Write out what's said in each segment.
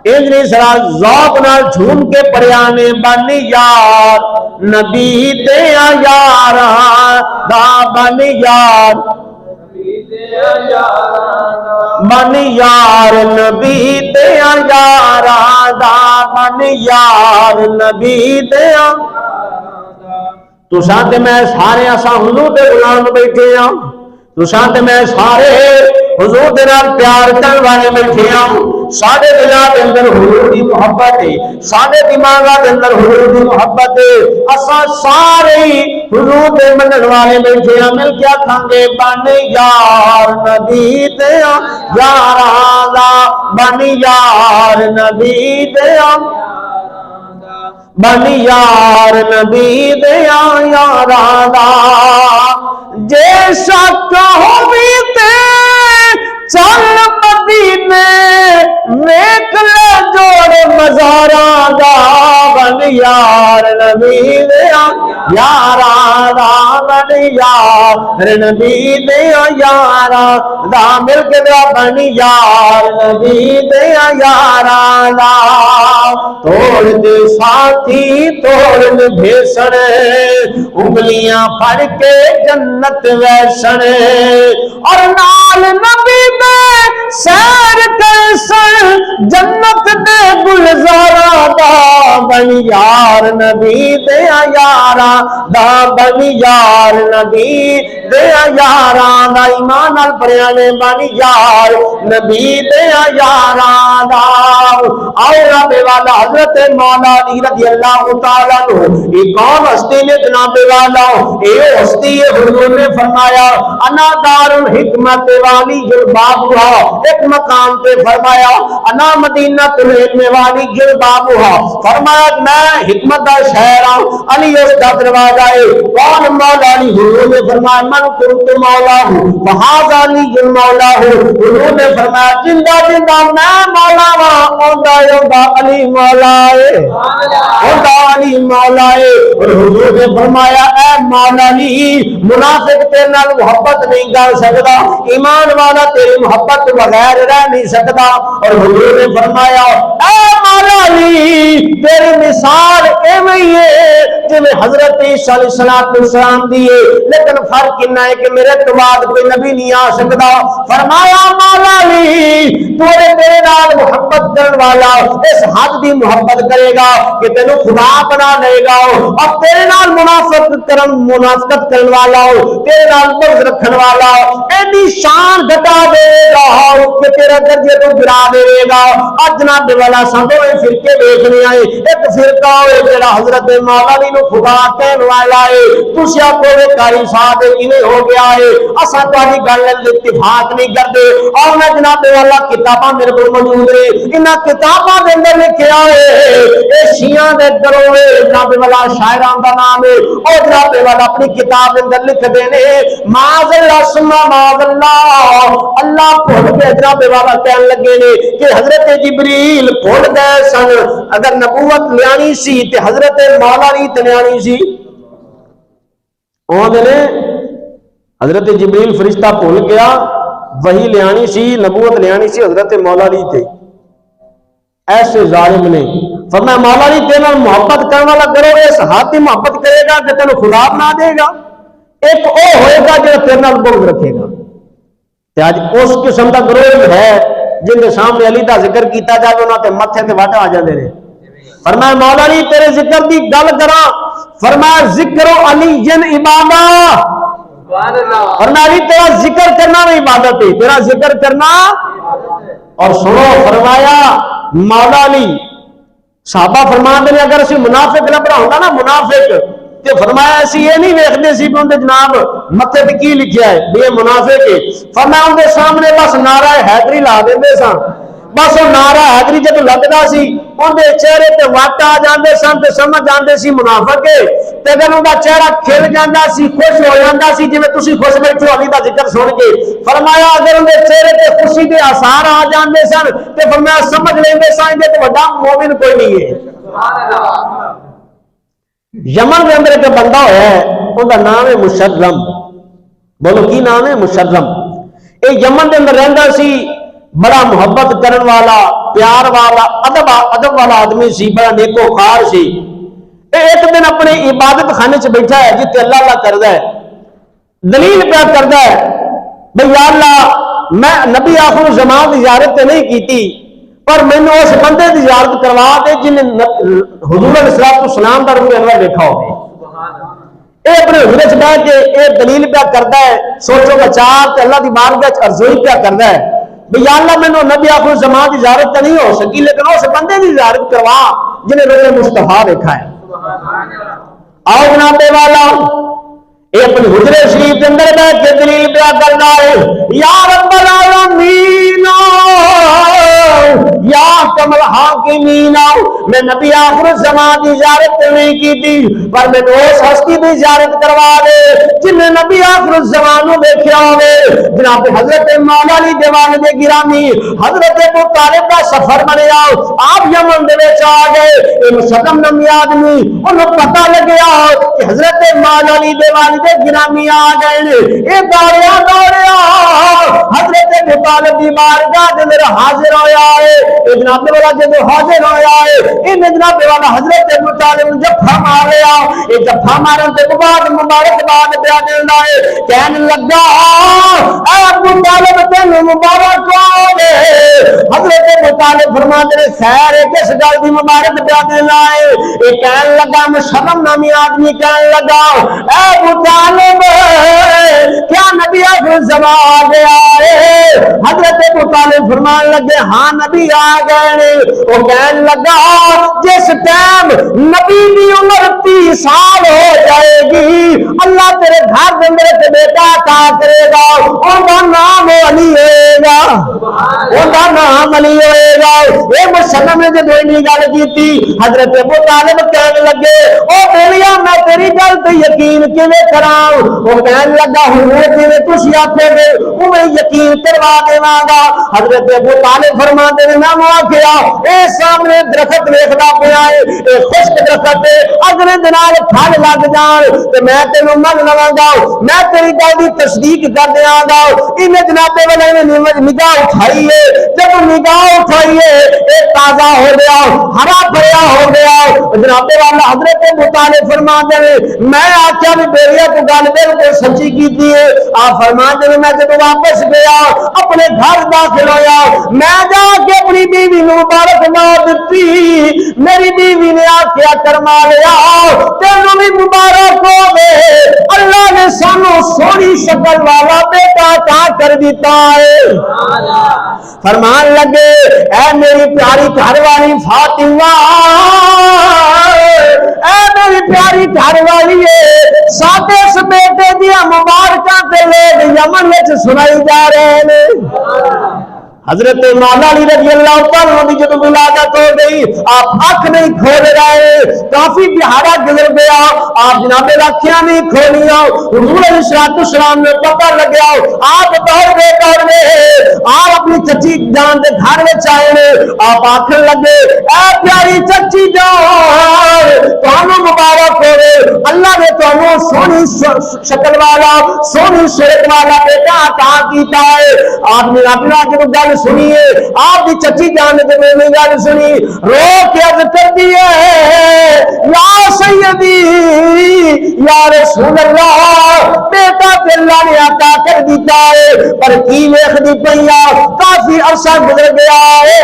انجنی سرا ذوق نال جھوم کے پڑیانے بن یار نبی دیا یاراں دا بن یار بن یار نبی دیا یاراں دا بن یار نبی دیا تساں تے میں سارے اساں حضور دے غلام بیٹھے ہاں تساں تے میں سارے حضور دے نال پیار کرن والے بیٹھے ہاں ساڈے دلاں دے اندر حضور دی محبت ہے ساڈے دماغاں دے اندر حضور دی محبت ہے اساں سارے حضور دے منن والے بیٹھے ہاں مل کے آکھاں گے بن یار نبی دے یاراں دا بن یار نبی دے بن یار نبی دیا یاراں دا جے شک ہووی تے چل مدینے ویکھ لے جوڑ مزاراں دا بن یار نبی دیا یاراں دا بن یار نبی دیا یاراں دا مل کے دیا بن یار نبی دیا یاراں دا توڑ دے ساتھی توڑ بھیسن انگلیاں پھڑ کے جنت ویسن اور نال نبی دے سیر کرسن جنت دے گلزاراں دا بن یار نبی دے یاراں دا بن یار نبی دے یاراں دا ایمان نال پڑھیا نے بن یار نبی دے یاراں دا اور رب والا حضرت مولا علی رضی اللہ تعالیٰ عنہ یہ کون ہستی نے جناب والا یہ ہستی ہے حضور نے فرمایا انا دار الحکمت والی جلبابھا ایک مقام پہ فرمایا انا مدینہ العلم والی جلبابھا فرمایا میں حکمت دا شہر ہوں علی اس کا دروازہ ہے کون مولا علی حضور نے فرمایا من کنت مولا ہوں فہذا علی جل مولا ہوں حضور نے فرمایا زندہ زندہ میں مولا ہوں اوندا علی مولا ہے خدا علی مولا ہے اور حضور نے فرمایا اے مولا علی منافق تیرے نال محبت نہیں کر سکتا ایمان والا تیری محبت بغیر رہ نہیں سکتا اور حضور نے فرمایا اے مولا علی تیری مثال ایویں ہی ہے جویں حضرت عیسیٰ علیہ السلام دیے لیکن فرق اتنا ہے کہ میرے تو بعد کوئی نبی نہیں آ سکتا فرمایا مولا علی تیرے نال محبت کرنے والا اس حد دی محبت کرے گا کہ تینو خدا بنا لے گا اور تیرے نال منافقت کرنے والا تیرے نال بغض رکھنے والا ایڈی شان گھٹا دے گا کہ تیرا درجے تو گرا دے گا اج جناب والا سندو فرقے دیکھنے آئے ایک فرقہ ہوئے جڑا حضرت مولا علی نو خدا کہنے والا ہے تسی آکھو قاری صاحب ایویں ہو گیا ہے اساں تہاڈی گل نال اتفاق نہیں کرتے اور میں جناب والا کتاباں میرے کول موجود ہے انہاں کتاباں دے اندر لکھیا ہے اے شیعہ دے دروے جناب والا شاعراں دا نام ہے او جناب والا اپنی کتاب دے اندر لکھ دے نے معاذ اللہ ثم معاذ اللہ اللہ بھول کے جناب والا کہن لگے نے کہ حضرت جبریل بھول گئے سن اگر نبوت لیانی سی تے حضرت مولا علی تے لیانی سی اون نے حضرت جبریل فرشتہ بھول گیا وہی لیانی سی نبوت لیانی سی حضرت مولا علی تے ایسے ظالم نے فرمایا مولا علی تیرے نال محبت کرنے والا کرو اس حد کی محبت کرے گا کہ تینوں خدا بنا دے گا ایک او ہوئے گا جو تیرے نال بغض رکھے گا تے اج اس قسم دا گروہ ہے جن دے سامنے علی دا ذکر کیتا جائے انہاں تے ماتھے تے وٹ آ جاندے نے فرمایا مولا علی تیرے ذکر دی گل کراں فرمایا ذکر علی جن عبادت فرمایا علی تیرا ذکر کرنا بھی عبادت ہے تیرا ذکر کرنا اور سنو فرمایا مولا علی صحابہ فرماندے نے اگر اسی منافق لبنا ہوندا نا منافق تے فرمایا اسی یہ نہیں ویکھدے سی کہ اندے جناب متھے تے کی لکھیا ہے یہ منافق ہے فرمایا اندے سامنے بس نعرہ حیدری لا دیندے سن بس وہ نعرہ حیدری جدوں لگدا سی اندے چہرے تے وٹ آ جاندے سن تے سمجھ جاندے سی منافق ہے تے اگر اوندا چہرہ کھل جاندا سی خوش ہو جاندا سی جویں تسی خوش بیٹھو علی دا ذکر سن کے فرمایا اگر اندے چہرے تے خوشی دے آثار آ جاندے سن تے فرمایا سمجھ لیندے سن تے بڑا مومن کوئی نہیں ہے سبحان اللہ یمن کے اندر ایک بندہ ہوا ہے ان کا نام ہے مشرم بولو کی نام ہے مشرم یہ یمن کے اندر رہندا سی بڑا محبت کرن والا پیار والا ادب والا آدمی سی، بڑا نیکوکار سی۔ ایک دن اپنے عبادت خانے چ بیٹھا ہے جتے اللہ اللہ کردا ہے، دلیل پیا کردا ہے بھئی یا اللہ میں نبی آخر زمان کی زیارت تے نہیں کیتی، پر مینوں اس بندے کی زیارت کروا دے جن حضور علیہ السلام دا روح انور دیکھا ہوگی۔ اے اپنے حضور چ بیٹھ کے اے دلیل پیا کردا ہے، سوچو بچار تے اللہ دی بارگاہ چ ارزوئی پیا کردا ہے بھئی یا اللہ مینوں نبی آخر زمان کی زیارت تے نہیں ہو سکی، لیکن اس بندے کی زیارت کروا جنہیں روح مصطفیٰ دیکھا ہے۔ آؤ جناب والا یہ اپنے حجرے شریف کے اندر بیٹھ کے دلیل پیا کرنا ہے، یا رب العالمین یا کمل حاکمین، میں نبی آخر الزمان کی زیارت نہیں کی تھی، پر میں اس ہستی کی زیارت کروا دے جن نے نبی آخر الزمان دیکھا ہوئے۔ جناب حضرت مولا علی دیوان دے گرامی حضرت ابو طالب کا سفر بنیا، آپ یمن دے وچ آ گئے، ایک مسلم نمی آدمی انہوں پتہ لگیا کہ حضرت مولا علی دیوان دے گرامی آ گئے، اے دوڑیا حضرت ابو طالب دی بارگاہ دے اندر حاضر ہویا ہے۔ جناب والا جب حاضر ہویا ہے ان جناب والا حضرت ابو طالب جفا مار لیا، یہ جفا مارن کے بعد مبارکباد پیا دینا ہے، کہنے لگا اے ابو طالب تینوں مبارک ہو حضرت ابو طالب فرماتے ہیں خیر ہے کس گل دی مبارک پیا دینا ہے؟ یہ کہنے لگا مشرم نامی آدمی کہنے لگا اے ابو طالب کیا نبی آخر زمان آ گیا ہے؟ حضرت ابو طالب فرمان لگے ہاں نبی آ گئے۔ وہ کہنے لگا جس ٹائم نبی کی عمر 30 سال ہو جائے گی اللہ تیرے گھر دے اندر بیٹا عطا کرے گا، ان کا نام علی ہوئے گا، ان کا نام علی ہوئے گا۔ یہ مسلم نے جب یہ گل کی تھی حضرت ابو طالب کہنے لگے او بولیا میں تیری گل تے یقین کیویں کراں؟ وہ کہنے لگا حضور جویں تسی آکھو گے اوویں یقین کروا دیواں گا۔ حضرت ابو طالب فرماتے ہیں نام آکھیا اے سامنے درخت ویکھدا پیا ہے، اے خشک درخت ہے، اگلے دنال پھل لگ جان تے میں تینوں من لواں گا، میں تیری گل دی تصدیق کر دیاں گا۔ ان جناب والے نے نگاہ اٹھائی ہے، جب نگاہ اٹھائی ہے اے تازہ ہو گیا، ہرا بھرا ہو گیا۔ جناب والا حضرت ابو طالب فرماتے ہیں میں آکھیا بھی بیڑیا تو گل بالکل سچی کیتی ہے۔ آپ فرماتے ہیں میں جب واپس گیا اپنے گھر داخل ہویا، میں جا کے اپنی بیوی نے مبارکباد دیتی، میری بیوی نے آکھیا کرما لیا تینوں بھی مبارک ہو گئے، اللہ نے سانو سونی شکل والا بیٹا عطا کر دیتا ہے۔ فرمان لگے اے میری پیاری گھر والی فاطمہ، اے میری پیاری گھر والی ساڈے اس بیٹے دیا مبارکاں تے لوگ یمن وچ سنائی جا رہے ہیں۔ حضرت مولا علی رضی اللہ تعالیٰ عنہ جب ولادت ہو گئی آپ آنکھ نہیں کھول رہے، کافی دہاڑا گزر گیا، آپ جناب آنکھیں نہیں کھولیاں، حضور علیہ السلام نے پتہ لگیا، آپ دوڑ گئے آپ اپنی چچی جان دے گھر میں آئے، آپ آنکھیں لگے اے پیاری چچی جان تانوں مبارک ہوئے، اللہ نے تانوں سونی شکل والا سونی صورت والا بیٹا عطا کیتا ہے۔ آپ نے اپنا جب گل سنیے آپ کی چچی جان نے میں گل سنی رو کے عرض کر دی یا سیدی یا رسول اللہ بیٹا اللہ نے عطا کر دیتا ہے، پر کی ویکھدی پئیا کافی عرصہ گزر گیا ہے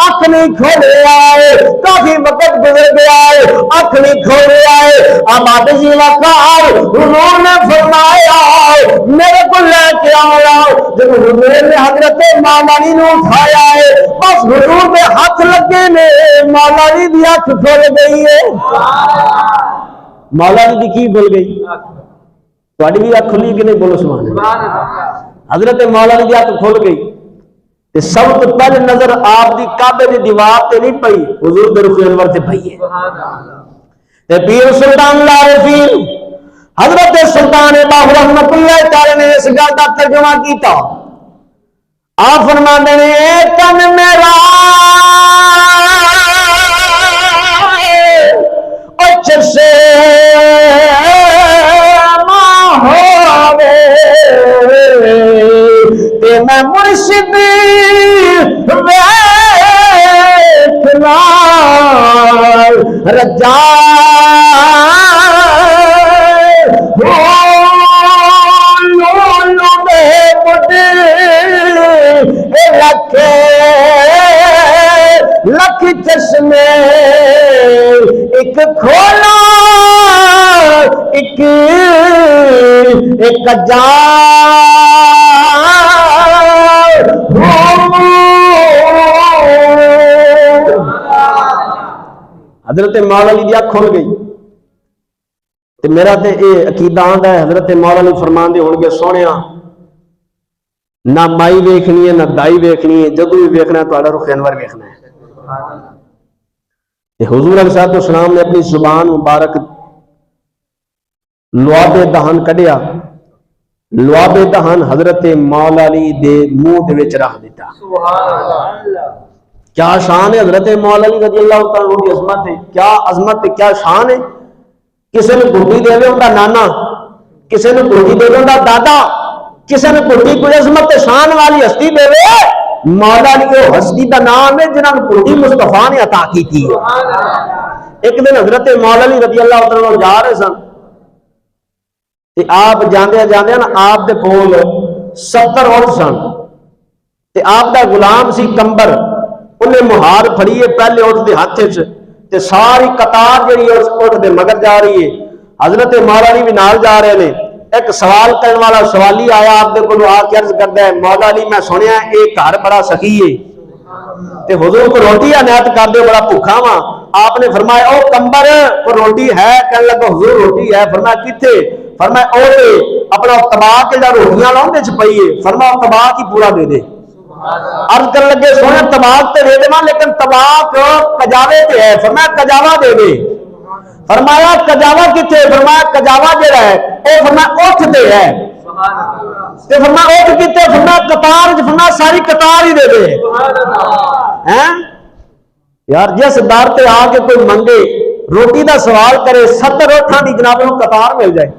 اکھ نہیں کھولیا ہے، کافی وقت گزر گیا ہے اکھ نہیں کھولیا ہے۔ اب آپ جی وقار حضور نے فرمایا میرے کو لے کے آیا، جب حضور نے حضرت مولا علی نے اٹھایا ہے بس حضور میں ہاتھ لگے نے مولا علی دی اکھ کھل گئی ہے۔ مولا علی دی کی کھل گئی؟ تہاڈی بھی اکھ کھلی کہ نہیں؟ بولو سبحان اللہ۔ حضرت مولا علی دی اکھ کھل گئی تے سب تو پہلے نظر آپ دی کعبے دی دیوار تے نہیں پئی، حضور دے رخ انور تے پئی ہے۔ تے پیر سلطان العارفین حضرت سلطان باہو رحمت اللہ تعالی نے اس گل کا ترجمہ کیتا، آپ فرماتے ہیں اے تن میرا اچھ سے ماں ہووے تے میں مرشد وے نال رجا لولو دے مڈے لکھے لکھ چشمے ایک کھولا ایک جا حضرت مولا علی دی اکھ کھل گئی تے میرا تے اے عقیدہ آندا ہے حضرت مولا علی فرمان دے ہون گے سونیا نہ مائی ویکھنی ہے نہ دائی ویکھنی ہے جدوں بھی ویکھنا ہے تہاڈا رخ انور ویکھنا ہے تے حضور علیہ السلام نے اپنی زبان مبارک لعاب دہن کڈیا لعاب دہن حضرت مولا علی دے منہ دے وچ رکھ دیتا کیا شان ہے حضرت مولا علی رضی اللہ تعالیٰ عنہ کی عظمت ہے کیا عظمت ہے کیا شان ہے کسی نے گھٹی دے ان کا نانا کسی نے گھٹی دے ان کا دادا کسی نے گھٹی کوئی عظمت شان والی ہستی دے مولا علی وہ ہستی کا نام ہے جنہوں نے گھٹی مصطفیٰ نے عطا کی تھی ایک دن حضرت مولا علی رضی اللہ تعالیٰ عنہ جا رہے سن آپ جاندے جاندے نا آپ دے کول 70 اونٹ سن تے آپ دا غلام سی کمبر انہیں مہار پھڑیے پہلے اونٹ دے ہاتھ وچ تے ساری قطار جڑی اس اونٹ دے مگر جا رہی ہے حضرت مولا علی بھی نال جا رہے نے ایک سوال کرنے والا سوالی آیا آپ دے کولوں آ کے عرض کردا ہے مولا علی میں سنیا اے گھر بڑا سخی ہے تے حضور کو روٹی عنایت کر دے بڑا بھوکا وا آپ نے فرمایا او کمبر کو روٹی ہے کہنے لگا حضور روٹی ہے فرمایا کتھے فرمایا او اپنا طباق کے جا روٹیاں لاؤں دے چ پئی ہے فرمایا طباق ہی پورا دے دے عرض کرنے لگے سونے طباق تے دے دے لیکن طباق کجاوے تے ہے فرمایا کجاوا دے دے فرمایا کجاوا کتھے فرمایا کجاوا جڑا ہے او فرمایا اٹھ تے ہے تے فرمایا اٹھ کتھے فرمایا قطار فرمایا ساری قطار ہی دے دے ہیں یار جس دار تے آ کے کوئی منگے روٹی دا سوال کرے 70 اٹھاں دی جناب نوں قطار مل جائے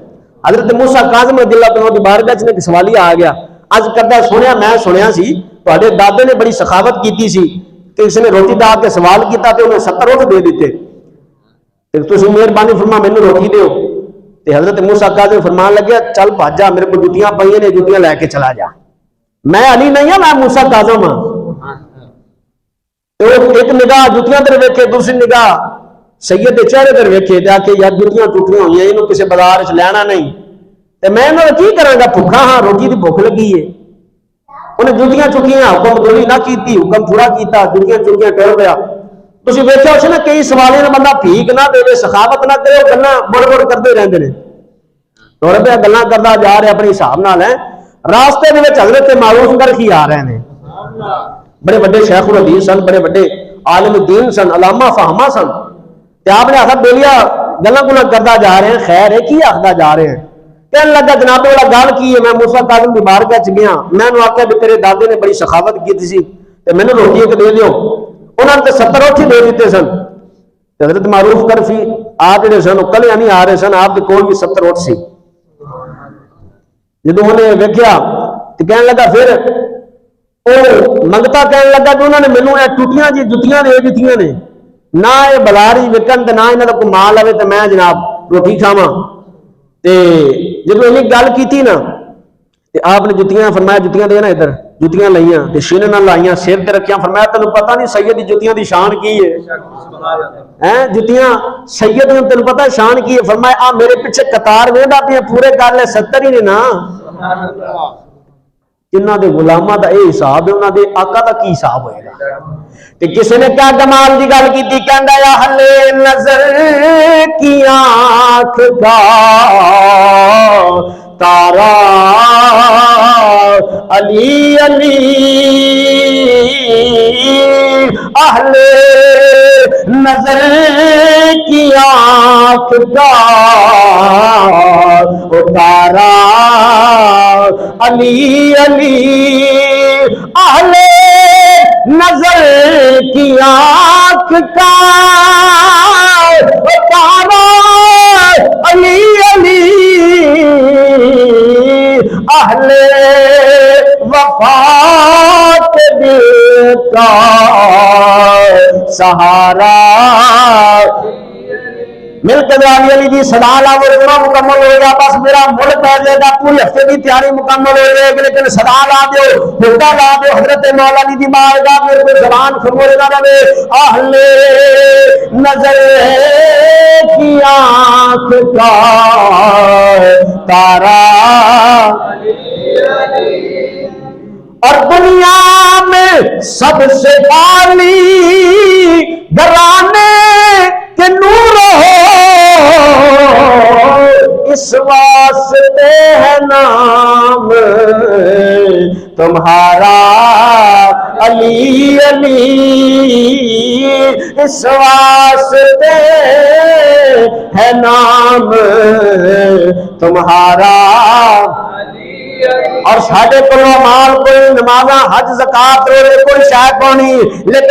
حضرت موسیٰ کاظم رضی اللہ عنہ دی بارگاہ وچ ایک سوالی آ گیا اج کردا سنیا میں سنیا سی تہاڈے دادے نے بڑی سخاوت کیتی سی کہ اس نے روٹی دا کے سوال کیتا تے انہیں 70 اٹھ دے دیتے تے تسی مہربانی فرما مینوں روٹی دیو تے حضرت موسیٰ کاظم فرمان لگیا چل بھاج جا میرے کو جوتیاں پئیاں نے جوتیاں لے کے چلا جا میں علی نہیں ہوں میں موسیٰ کاظم ہاں ایک نگاہ جوتیاں تے ویکھے دوسری نگاہ سید دے چہرے تے ویکھے تے آکھے یار جوتیاں ٹوٹیاں ہوئیاں اینوں کسے بازار وچ لینا نہیں تے میں انہاں کی کراں گا بھوکا ہاں روٹی دی بھوک لگی ہے انہیں جوتیاں چکیاں حکم دوری نہ کیتی حکم پورا کیتا جوتیاں چکیاں ٹر پیا تسی ویکھیا اس نے کئی سوالیاں بندہ بھیک نہ دے سخاوت نہ کرے گلاں بڑ بڑ کردے رہندے نے ٹر پیا گلاں کردا جا رہے اپنے حساب نال ہے راستے دے وچ حضرت معروف کرخی آ رہے ہیں بڑے بڑے شیخ الحدیث سن بڑے بڑے عالم دین سن علامہ فہما سن تے آپ نے آخر بیلیا گلاں گلاں کردا جا رہے ہیں خیر ہے کی آخدا جا رہے ہیں کہنے لگا جناب والا گل کی ہے میں موسیٰ کاظم دی بارگاہ چ گیا میں نے آخیا بھی تیرے دادے نے بڑی سخاوت کی سی تے مینوں روٹی ایک دے دیو انہاں نے 70 اٹھ ہی دے دیتے سن حضرت معروف کرفی آپ جڑے سن کلیاں نہیں آ رہے سن آپ دے کول بھی 70 اٹھ سی جدوں انہیں ویکھیا تے کہنے لگا پھر او منگتا کہنے لگا کہ انہوں نے مینوں اے ٹوٹیاں جی جتیاں نے دتیاں نے نہ اے بلاری وکن تے نہ انہاں دا کوئی مال آوے تے میں جناب روٹی کھاواں تے جدوں انہیں گل کیتی نا تے آپ نے جتیاں فرمایا جتیاں دے نا ادھر جتیاں لائیاں تے شینے نال لائیاں سر تے رکھیاں فرمایا تینوں پتہ نہیں سید دی جتیاں دی شان کی ہے ہیں جتیاں سید نے تینوں پتہ شان کی ہے فرمایا آ میرے پیچھے قطار ویندا پیا پورے کر لے 70 ہی نے نا جنہاں دے غلاماں دا اے حساب ہے انہاں دے آقا دا کی حساب ہوئے گا تے کسی نے کیا کمال دی گل کیتی کہندا یا اہل نظر کی آنکھ کا تارا علی علی اہل نظر کی آنکھ کا تارا علی علی اہل نظر کی آنکھ کا تارا علی علی اہل وفات دل کا سہارا مل کے علی علی جی صدا لا وہ پورا مکمل ہو گیا بس میرا ملک پہ جائے گا پوری ہفتے کی تیاری مکمل ہو جائے گی لیکن صدا لا دو حردہ لا دو حضرت مولا علی دی بار گاہ میرے کو زبان خمول نہ رہے اہل نظر کی آنکھ کا تارا اور دنیا میں سب سے عالی گرانے کے نور ہو اس واسطے ہے نام تمہارا علی علی اس واسطے ہے نام تمہارا اور ساڈے کو مال کوئی نمازاں حج زکات روزے کوئی شے کونی لیکن